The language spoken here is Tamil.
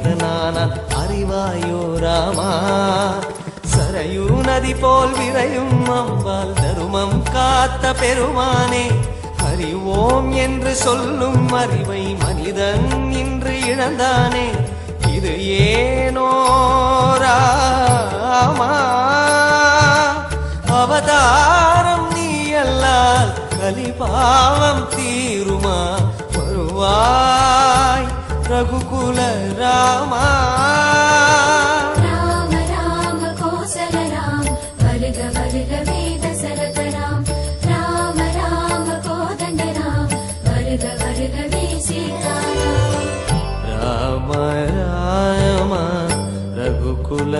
மனிதனானான் அறிவாயோ ராமா. சரையூ நதி போல் விரையும் அம்பால் தருமம் காத்த பெருமானே, அறிவோம் என்று சொல்லும் அறிவை மனிதன் இன்று இழந்தானே, இது ஏனோ ராமா. அவதாரம் நீ அல்லால் கலிபாவம் தீருமா, வருவாய் ரகுகுல ராமா. ராம ராம கோசல ராம், வருக வருக வேத சரத ராம். ராம ராம கோதண்ட ராம், வருக வருக வே சீதாராம். ராம ராம ரகுகுல